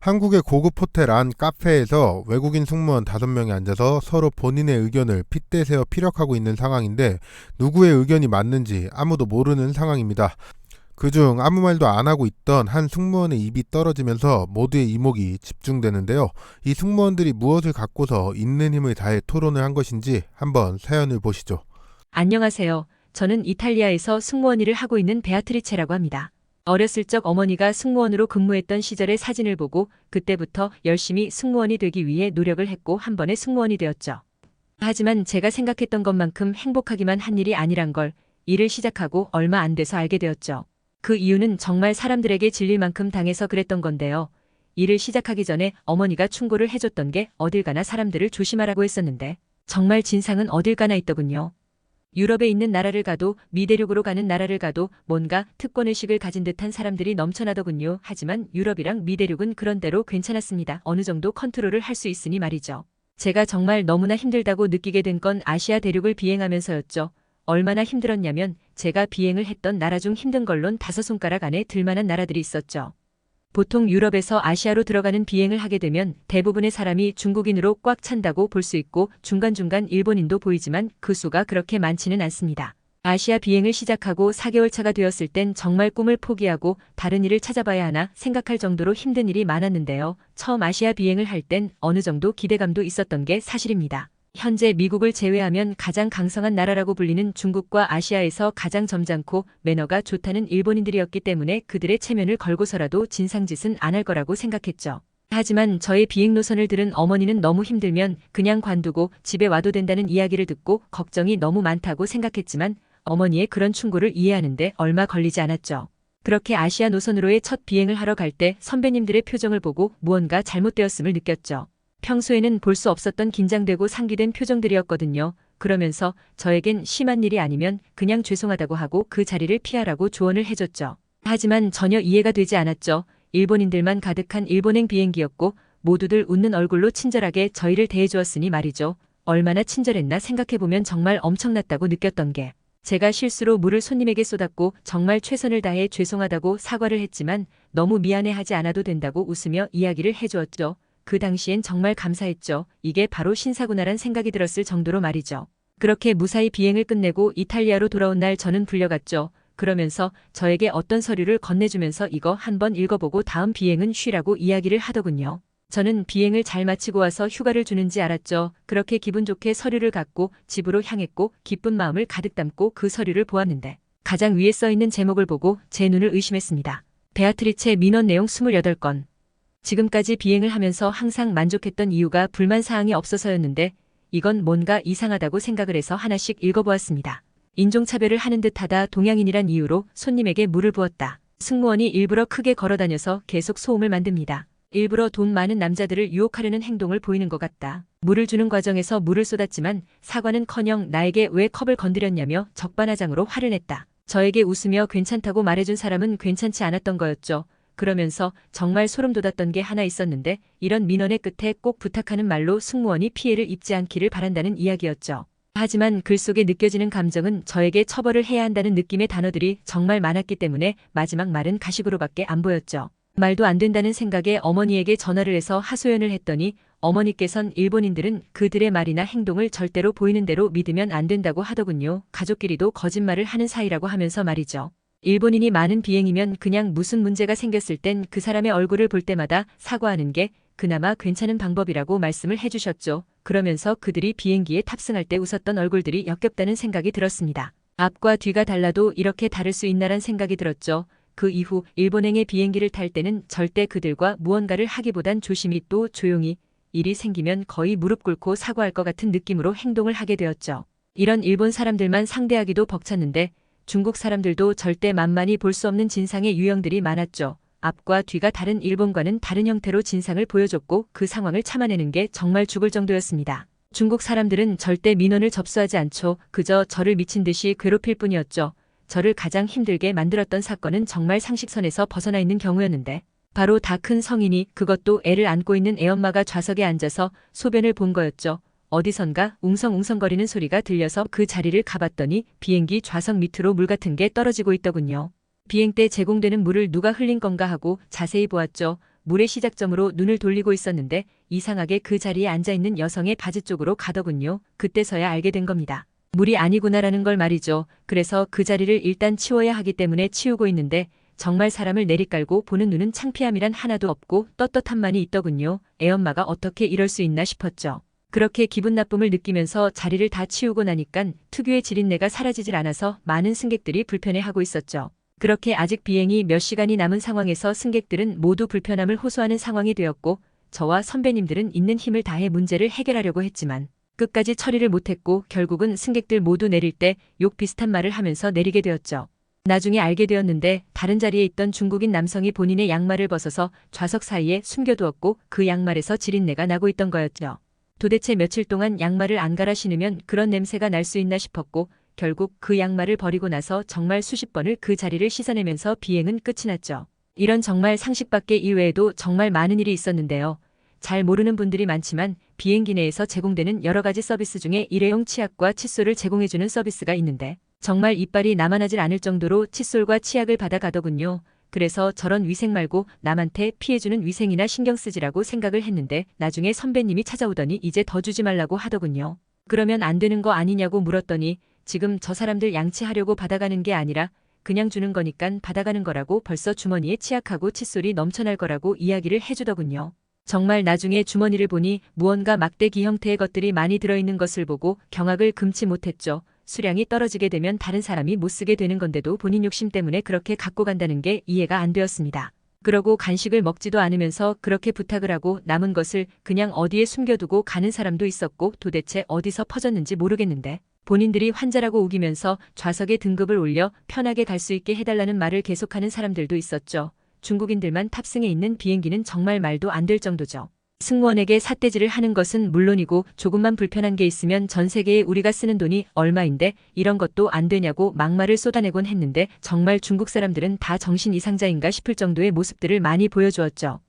한국의 고급 호텔 안 카페에서 외국인 승무원 5명이 앉아서 서로 본인의 의견을 핏대세워 피력하고 있는 상황인데 누구의 의견이 맞는지 아무도 모르는 상황입니다. 그중 아무 말도 안 하고 있던 한 승무원의 입이 떨어지면서 모두의 이목이 집중되는데요. 이 승무원들이 무엇을 갖고서 있는 힘을 다해 토론을 한 것인지 한번 사연을 보시죠. 안녕하세요. 저는 이탈리아에서 승무원 일을 하고 있는 베아트리체라고 합니다. 어렸을 적 어머니가 승무원으로 근무했던 시절의 사진을 보고 그때부터 열심히 승무원이 되기 위해 노력을 했고 한 번에 승무원이 되었죠. 하지만 제가 생각했던 것만큼 행복하기만 한 일이 아니란 걸 일을 시작하고 얼마 안 돼서 알게 되었죠. 그 이유는 정말 사람들에게 질릴 만큼 당해서 그랬던 건데요. 일을 시작하기 전에 어머니가 충고를 해줬던 게 어딜 가나 사람들을 조심하라고 했었는데 정말 진상은 어딜 가나 있더군요. 유럽에 있는 나라를 가도 미대륙으로 가는 나라를 가도 뭔가 특권의식을 가진 듯한 사람들이 넘쳐나더군요. 하지만 유럽이랑 미대륙은 그런대로 괜찮았습니다. 어느 정도 컨트롤을 할 수 있으니 말이죠. 제가 정말 너무나 힘들다고 느끼게 된 건 아시아 대륙을 비행하면서였죠. 얼마나 힘들었냐면 제가 비행을 했던 나라 중 힘든 걸론 5손가락 안에 들만한 나라들이 있었죠. 보통 유럽에서 아시아로 들어가는 비행을 하게 되면 대부분의 사람이 중국인으로 꽉 찬다고 볼 수 있고 중간중간 일본인도 보이지만 그 수가 그렇게 많지는 않습니다. 아시아 비행을 시작하고 4개월 차가 되었을 땐 정말 꿈을 포기하고 다른 일을 찾아봐야 하나 생각할 정도로 힘든 일이 많았는데요. 처음 아시아 비행을 할 땐 어느 정도 기대감도 있었던 게 사실입니다. 현재 미국을 제외하면 가장 강성한 나라라고 불리는 중국과 아시아에서 가장 점잖고 매너가 좋다는 일본인들이었기 때문에 그들의 체면을 걸고서라도 진상짓은 안 할 거라고 생각했죠. 하지만 저의 비행 노선을 들은 어머니는 너무 힘들면 그냥 관두고 집에 와도 된다는 이야기를 듣고 걱정이 너무 많다고 생각했지만 어머니의 그런 충고를 이해하는데 얼마 걸리지 않았죠. 그렇게 아시아 노선으로의 첫 비행을 하러 갈 때 선배님들의 표정을 보고 무언가 잘못되었음을 느꼈죠. 평소에는 볼 수 없었던 긴장되고 상기된 표정들이었거든요. 그러면서 저에겐 심한 일이 아니면 그냥 죄송하다고 하고 그 자리를 피하라고 조언을 해줬죠. 하지만 전혀 이해가 되지 않았죠. 일본인들만 가득한 일본행 비행기였고 모두들 웃는 얼굴로 친절하게 저희를 대해주었으니 말이죠. 얼마나 친절했나 생각해보면 정말 엄청났다고 느꼈던 게 제가 실수로 물을 손님에게 쏟았고 정말 최선을 다해 죄송하다고 사과를 했지만 너무 미안해하지 않아도 된다고 웃으며 이야기를 해주었죠. 그 당시엔 정말 감사했죠. 이게 바로 신사구나란 생각이 들었을 정도로 말이죠. 그렇게 무사히 비행을 끝내고 이탈리아로 돌아온 날 저는 불려갔죠. 그러면서 저에게 어떤 서류를 건네주면서 이거 한번 읽어보고 다음 비행은 쉬라고 이야기를 하더군요. 저는 비행을 잘 마치고 와서 휴가를 주는지 알았죠. 그렇게 기분 좋게 서류를 갖고 집으로 향했고 기쁜 마음을 가득 담고 그 서류를 보았는데 가장 위에 써있는 제목을 보고 제 눈을 의심했습니다. 베아트리체 민원 내용 28건. 지금까지 비행을 하면서 항상 만족했던 이유가 불만사항이 없어서였는데 이건 뭔가 이상하다고 생각을 해서 하나씩 읽어보았습니다. 인종차별을 하는 듯하다. 동양인이란 이유로 손님에게 물을 부었다. 승무원이 일부러 크게 걸어다녀서 계속 소음을 만듭니다. 일부러 돈 많은 남자들을 유혹하려는 행동을 보이는 것 같다. 물을 주는 과정에서 물을 쏟았지만 사과는커녕 나에게 왜 컵을 건드렸냐며 적반하장으로 화를 냈다. 저에게 웃으며 괜찮다고 말해준 사람은 괜찮지 않았던 거였죠. 그러면서 정말 소름 돋았던 게 하나 있었는데 이런 민원의 끝에 꼭 부탁하는 말로 승무원이 피해를 입지 않기를 바란다는 이야기였죠. 하지만 글 속에 느껴지는 감정은 저에게 처벌을 해야 한다는 느낌의 단어들이 정말 많았기 때문에 마지막 말은 가식으로밖에 안 보였죠. 말도 안 된다는 생각에 어머니에게 전화를 해서 하소연을 했더니 어머니께선 일본인들은 그들의 말이나 행동을 절대로 보이는 대로 믿으면 안 된다고 하더군요. 가족끼리도 거짓말을 하는 사이라고 하면서 말이죠. 일본인이 많은 비행이면 그냥 무슨 문제가 생겼을 땐 그 사람의 얼굴을 볼 때마다 사과하는 게 그나마 괜찮은 방법이라고 말씀을 해주셨죠. 그러면서 그들이 비행기에 탑승할 때 웃었던 얼굴들이 역겹다는 생각이 들었습니다. 앞과 뒤가 달라도 이렇게 다를 수 있나란 생각이 들었죠. 그 이후 일본행의 비행기를 탈 때는 절대 그들과 무언가를 하기보단 조심히 또 조용히 일이 생기면 거의 무릎 꿇고 사과할 것 같은 느낌으로 행동을 하게 되었죠. 이런 일본 사람들만 상대하기도 벅찼는데 중국 사람들도 절대 만만히 볼 수 없는 진상의 유형들이 많았죠. 앞과 뒤가 다른 일본과는 다른 형태로 진상을 보여줬고 그 상황을 참아내는 게 정말 죽을 정도였습니다. 중국 사람들은 절대 민원을 접수하지 않죠. 그저 저를 미친 듯이 괴롭힐 뿐이었죠. 저를 가장 힘들게 만들었던 사건은 정말 상식선에서 벗어나 있는 경우였는데 바로 다 큰 성인이 그것도 애를 안고 있는 애엄마가 좌석에 앉아서 소변을 본 거였죠. 어디선가 웅성웅성거리는 소리가 들려서 그 자리를 가봤더니 비행기 좌석 밑으로 물 같은 게 떨어지고 있더군요. 비행 때 제공되는 물을 누가 흘린 건가 하고 자세히 보았죠. 물의 시작점으로 눈을 돌리고 있었는데 이상하게 그 자리에 앉아있는 여성의 바지 쪽으로 가더군요. 그때서야 알게 된 겁니다. 물이 아니구나라는 걸 말이죠. 그래서 그 자리를 일단 치워야 하기 때문에 치우고 있는데 정말 사람을 내리깔고 보는 눈은 창피함이란 하나도 없고 떳떳함만이 있더군요. 애엄마가 어떻게 이럴 수 있나 싶었죠. 그렇게 기분 나쁨을 느끼면서 자리를 다 치우고 나니깐 특유의 지린내가 사라지질 않아서 많은 승객들이 불편해하고 있었죠. 그렇게 아직 비행이 몇 시간이 남은 상황에서 승객들은 모두 불편함을 호소하는 상황이 되었고 저와 선배님들은 있는 힘을 다해 문제를 해결하려고 했지만 끝까지 처리를 못했고 결국은 승객들 모두 내릴 때 욕 비슷한 말을 하면서 내리게 되었죠. 나중에 알게 되었는데 다른 자리에 있던 중국인 남성이 본인의 양말을 벗어서 좌석 사이에 숨겨두었고 그 양말에서 지린내가 나고 있던 거였죠. 도대체 며칠 동안 양말을 안 갈아 신으면 그런 냄새가 날 수 있나 싶었고 결국 그 양말을 버리고 나서 정말 수십 번을 그 자리를 씻어내면서 비행은 끝이 났죠. 이런 정말 상식 밖의 이외에도 정말 많은 일이 있었는데요. 잘 모르는 분들이 많지만 비행기 내에서 제공되는 여러 가지 서비스 중에 일회용 치약과 칫솔을 제공해주는 서비스가 있는데 정말 이빨이 남아나질 않을 정도로 칫솔과 치약을 받아가더군요. 그래서 저런 위생 말고 남한테 피해주는 위생이나 신경 쓰지라고 생각을 했는데 나중에 선배님이 찾아오더니 이제 더 주지 말라고 하더군요. 그러면 안 되는 거 아니냐고 물었더니 지금 저 사람들 양치하려고 받아가는 게 아니라 그냥 주는 거니깐 받아가는 거라고 벌써 주머니에 치약하고 칫솔이 넘쳐날 거라고 이야기를 해주더군요. 정말 나중에 주머니를 보니 무언가 막대기 형태의 것들이 많이 들어있는 것을 보고 경악을 금치 못했죠. 수량이 떨어지게 되면 다른 사람이 못 쓰게 되는 건데도 본인 욕심 때문에 그렇게 갖고 간다는 게 이해가 안 되었습니다. 그러고 간식을 먹지도 않으면서 그렇게 부탁을 하고 남은 것을 그냥 어디에 숨겨두고 가는 사람도 있었고 도대체 어디서 퍼졌는지 모르겠는데 본인들이 환자라고 우기면서 좌석에 등급을 올려 편하게 갈 수 있게 해달라는 말을 계속하는 사람들도 있었죠. 중국인들만 탑승해 있는 비행기는 정말 말도 안 될 정도죠. 승무원에게 삿대질을 하는 것은 물론이고 조금만 불편한 게 있으면 전 세계에 우리가 쓰는 돈이 얼마인데 이런 것도 안 되냐고 막말을 쏟아내곤 했는데 정말 중국 사람들은 다 정신 이상자인가 싶을 정도의 모습들을 많이 보여주었죠.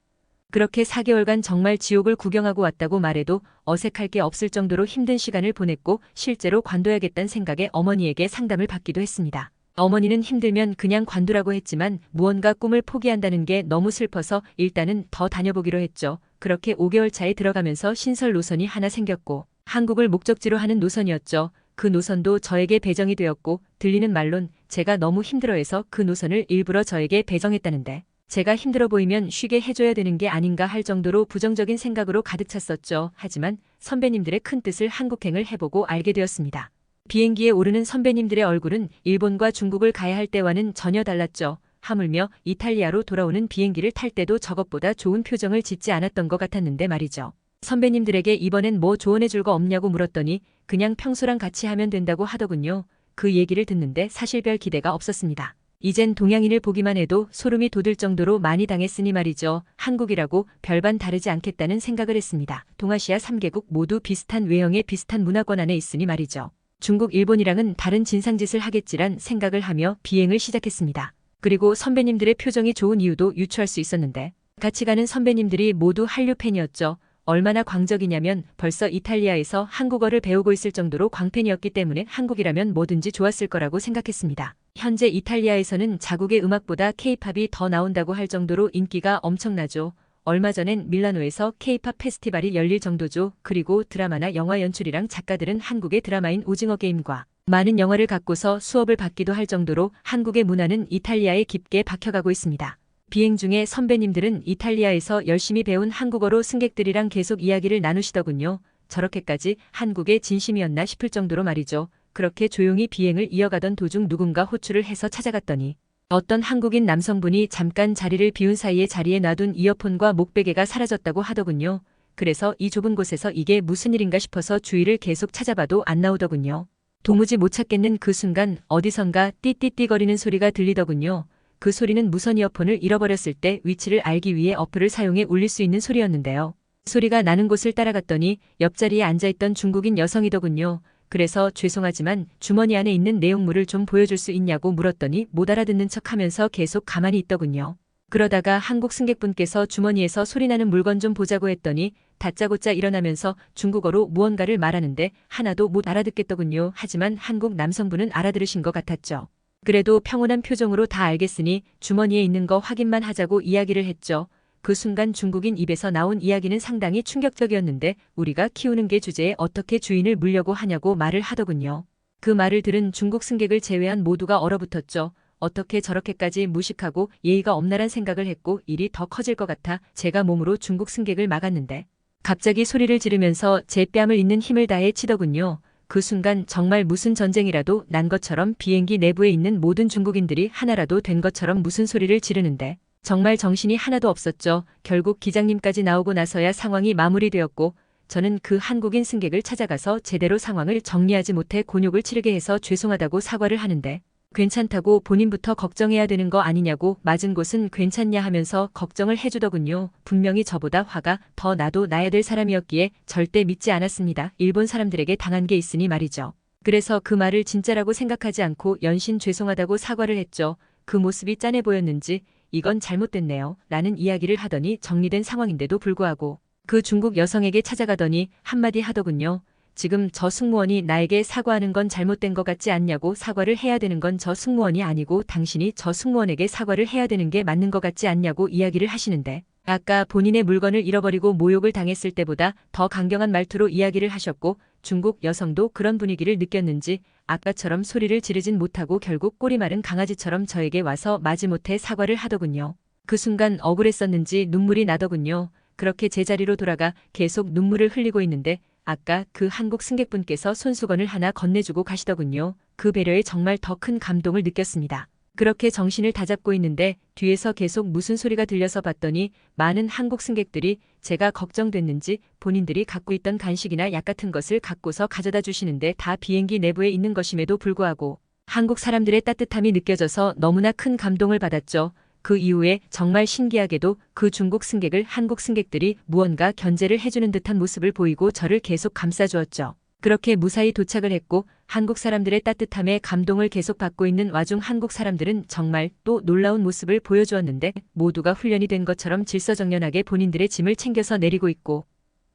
그렇게 4개월간 정말 지옥을 구경하고 왔다고 말해도 어색할 게 없을 정도로 힘든 시간을 보냈고 실제로 관둬야겠다는 생각에 어머니에게 상담을 받기도 했습니다. 어머니는 힘들면 그냥 관두라고 했지만 무언가 꿈을 포기한다는 게 너무 슬퍼서 일단은 더 다녀보기로 했죠. 그렇게 5개월 차에 들어가면서 신설 노선이 하나 생겼고 한국을 목적지로 하는 노선이었죠. 그 노선도 저에게 배정이 되었고 들리는 말론 제가 너무 힘들어해서 그 노선을 일부러 저에게 배정했다는데 제가 힘들어 보이면 쉬게 해줘야 되는 게 아닌가 할 정도로 부정적인 생각으로 가득 찼었죠. 하지만 선배님들의 큰 뜻을 한국행을 해보고 알게 되었습니다. 비행기에 오르는 선배님들의 얼굴은 일본과 중국을 가야 할 때와는 전혀 달랐죠. 하물며 이탈리아로 돌아오는 비행기를 탈 때도 저것보다 좋은 표정을 짓지 않았던 것 같았는데 말이죠. 선배님들에게 이번엔 뭐 조언해줄 거 없냐고 물었더니 그냥 평소랑 같이 하면 된다고 하더군요. 그 얘기를 듣는데 사실 별 기대가 없었습니다. 이젠 동양인을 보기만 해도 소름이 돋을 정도로 많이 당했으니 말이죠. 한국이라고 별반 다르지 않겠다는 생각을 했습니다. 동아시아 3개국 모두 비슷한 외형의 비슷한 문화권 안에 있으니 말이죠. 중국, 일본이랑은 다른 진상짓을 하겠지란 생각을 하며 비행을 시작했습니다. 그리고 선배님들의 표정이 좋은 이유도 유추할 수 있었는데 같이 가는 선배님들이 모두 한류 팬이었죠. 얼마나 광적이냐면 벌써 이탈리아에서 한국어를 배우고 있을 정도로 광팬이었기 때문에 한국이라면 뭐든지 좋았을 거라고 생각했습니다. 현재 이탈리아에서는 자국의 음악보다 K-팝이 더 나온다고 할 정도로 인기가 엄청나죠. 얼마 전엔 밀라노에서 K-팝 페스티벌이 열릴 정도죠. 그리고 드라마나 영화 연출이랑 작가들은 한국의 드라마인 오징어 게임과 많은 영화를 갖고서 수업을 받기도 할 정도로 한국의 문화는 이탈리아에 깊게 박혀가고 있습니다. 비행 중에 선배님들은 이탈리아에서 열심히 배운 한국어로 승객들이랑 계속 이야기를 나누시더군요. 저렇게까지 한국의 진심이었나 싶을 정도로 말이죠. 그렇게 조용히 비행을 이어가던 도중 누군가 호출을 해서 찾아갔더니 어떤 한국인 남성분이 잠깐 자리를 비운 사이에 자리에 놔둔 이어폰과 목베개가 사라졌다고 하더군요. 그래서 이 좁은 곳에서 이게 무슨 일인가 싶어서 주위를 계속 찾아봐도 안 나오더군요. 도무지 못 찾겠는 그 순간 어디선가 띠띠띠거리는 소리가 들리더군요. 그 소리는 무선 이어폰을 잃어버렸을 때 위치를 알기 위해 어플을 사용해 울릴 수 있는 소리였는데요. 소리가 나는 곳을 따라갔더니 옆자리에 앉아있던 중국인 여성이더군요. 그래서 죄송하지만 주머니 안에 있는 내용물을 좀 보여줄 수 있냐고 물었더니 못 알아듣는 척하면서 계속 가만히 있더군요. 그러다가 한국 승객분께서 주머니에서 소리나는 물건 좀 보자고 했더니 다짜고짜 일어나면서 중국어로 무언가를 말하는데 하나도 못 알아듣겠더군요. 하지만 한국 남성분은 알아들으신 것 같았죠. 그래도 평온한 표정으로 다 알겠으니 주머니에 있는 거 확인만 하자고 이야기를 했죠. 그 순간 중국인 입에서 나온 이야기는 상당히 충격적이었는데 우리가 키우는 개 주제에 어떻게 주인을 물려고 하냐고 말을 하더군요. 그 말을 들은 중국 승객을 제외한 모두가 얼어붙었죠. 어떻게 저렇게까지 무식하고 예의가 없나란 생각을 했고 일이 더 커질 것 같아 제가 몸으로 중국 승객을 막았는데 갑자기 소리를 지르면서 제 뺨을 잇는 힘을 다해 치더군요. 그 순간 정말 무슨 전쟁이라도 난 것처럼 비행기 내부에 있는 모든 중국인들이 하나라도 된 것처럼 무슨 소리를 지르는데 정말 정신이 하나도 없었죠. 결국 기장님까지 나오고 나서야 상황이 마무리되었고 저는 그 한국인 승객을 찾아가서 제대로 상황을 정리하지 못해 곤욕을 치르게 해서 죄송하다고 사과를 하는데 괜찮다고 본인부터 걱정해야 되는 거 아니냐고 맞은 곳은 괜찮냐 하면서 걱정을 해주더군요. 분명히 저보다 화가 더 나도 나야 될 사람이었기에 절대 믿지 않았습니다. 일본 사람들에게 당한 게 있으니 말이죠. 그래서 그 말을 진짜라고 생각하지 않고 연신 죄송하다고 사과를 했죠. 그 모습이 짠해 보였는지 이건 잘못됐네요. 라는 이야기를 하더니 정리된 상황인데도 불구하고 그 중국 여성에게 찾아가더니 한마디 하더군요. 지금 저 승무원이 나에게 사과하는 건 잘못된 것 같지 않냐고 사과를 해야 되는 건 저 승무원이 아니고 당신이 저 승무원에게 사과를 해야 되는 게 맞는 것 같지 않냐고 이야기를 하시는데 아까 본인의 물건을 잃어버리고 모욕을 당했을 때보다 더 강경한 말투로 이야기를 하셨고 중국 여성도 그런 분위기를 느꼈는지 아까처럼 소리를 지르진 못하고 결국 꼬리 마른 강아지처럼 저에게 와서 마지못해 사과를 하더군요. 그 순간 억울했었는지 눈물이 나더군요. 그렇게 제자리로 돌아가 계속 눈물을 흘리고 있는데 아까 그 한국 승객분께서 손수건을 하나 건네주고 가시더군요. 그 배려에 정말 더 큰 감동을 느꼈습니다. 그렇게 정신을 다잡고 있는데 뒤에서 계속 무슨 소리가 들려서 봤더니 많은 한국 승객들이 제가 걱정됐는지 본인들이 갖고 있던 간식이나 약 같은 것을 갖고서 가져다 주시는데 다 비행기 내부에 있는 것임에도 불구하고 한국 사람들의 따뜻함이 느껴져서 너무나 큰 감동을 받았죠. 그 이후에 정말 신기하게도 그 중국 승객을 한국 승객들이 무언가 견제를 해주는 듯한 모습을 보이고 저를 계속 감싸주었죠. 그렇게 무사히 도착을 했고 한국 사람들의 따뜻함에 감동을 계속 받고 있는 와중 한국 사람들은 정말 또 놀라운 모습을 보여주었는데 모두가 훈련이 된 것처럼 질서정연하게 본인들의 짐을 챙겨서 내리고 있고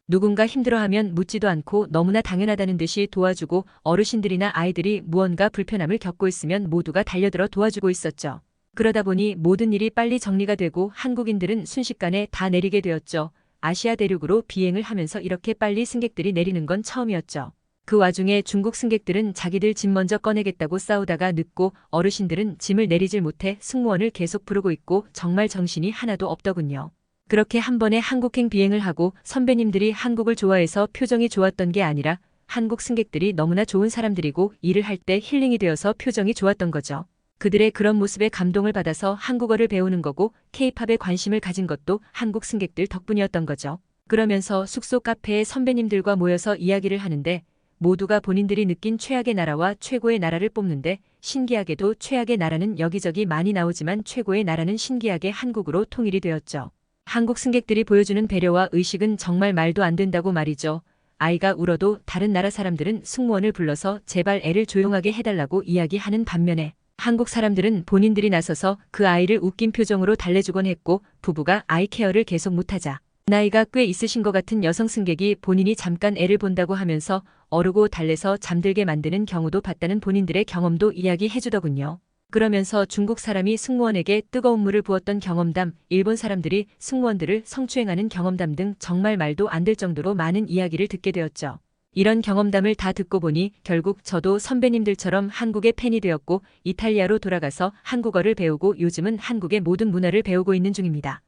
누군가 힘들어하면 묻지도 않고 너무나 당연하다는 듯이 도와주고 어르신들이나 아이들이 무언가 불편함을 겪고 있으면 모두가 달려들어 도와주고 있었죠. 그러다 보니 모든 일이 빨리 정리가 되고 한국인들은 순식간에 다 내리게 되었죠. 아시아 대륙으로 비행을 하면서 이렇게 빨리 승객들이 내리는 건 처음이었죠. 그 와중에 중국 승객들은 자기들 짐 먼저 꺼내겠다고 싸우다가 늦고 어르신들은 짐을 내리질 못해 승무원을 계속 부르고 있고 정말 정신이 하나도 없더군요. 그렇게 한 번에 한국행 비행을 하고 선배님들이 한국을 좋아해서 표정이 좋았던 게 아니라 한국 승객들이 너무나 좋은 사람들이고 일을 할 때 힐링이 되어서 표정이 좋았던 거죠. 그들의 그런 모습에 감동을 받아서 한국어를 배우는 거고 K-팝에 관심을 가진 것도 한국 승객들 덕분이었던 거죠. 그러면서 숙소 카페에 선배님들과 모여서 이야기를 하는데 모두가 본인들이 느낀 최악의 나라와 최고의 나라를 뽑는데 신기하게도 최악의 나라는 여기저기 많이 나오지만 최고의 나라는 신기하게 한국으로 통일이 되었죠. 한국 승객들이 보여주는 배려와 의식은 정말 말도 안 된다고 말이죠. 아이가 울어도 다른 나라 사람들은 승무원을 불러서 제발 애를 조용하게 해달라고 이야기하는 반면에 한국 사람들은 본인들이 나서서 그 아이를 웃긴 표정으로 달래주곤 했고 부부가 아이 케어를 계속 못하자 나이가 꽤 있으신 것 같은 여성 승객이 본인이 잠깐 애를 본다고 하면서 어르고 달래서 잠들게 만드는 경우도 봤다는 본인들의 경험도 이야기해주더군요. 그러면서 중국 사람이 승무원에게 뜨거운 물을 부었던 경험담, 일본 사람들이 승무원들을 성추행하는 경험담 등 정말 말도 안 될 정도로 많은 이야기를 듣게 되었죠. 이런 경험담을 다 듣고 보니 결국 저도 선배님들처럼 한국의 팬이 되었고 이탈리아로 돌아가서 한국어를 배우고 요즘은 한국의 모든 문화를 배우고 있는 중입니다.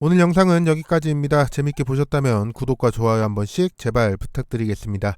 오늘 영상은 여기까지입니다. 재밌게 보셨다면 구독과 좋아요 한 번씩 제발 부탁드리겠습니다.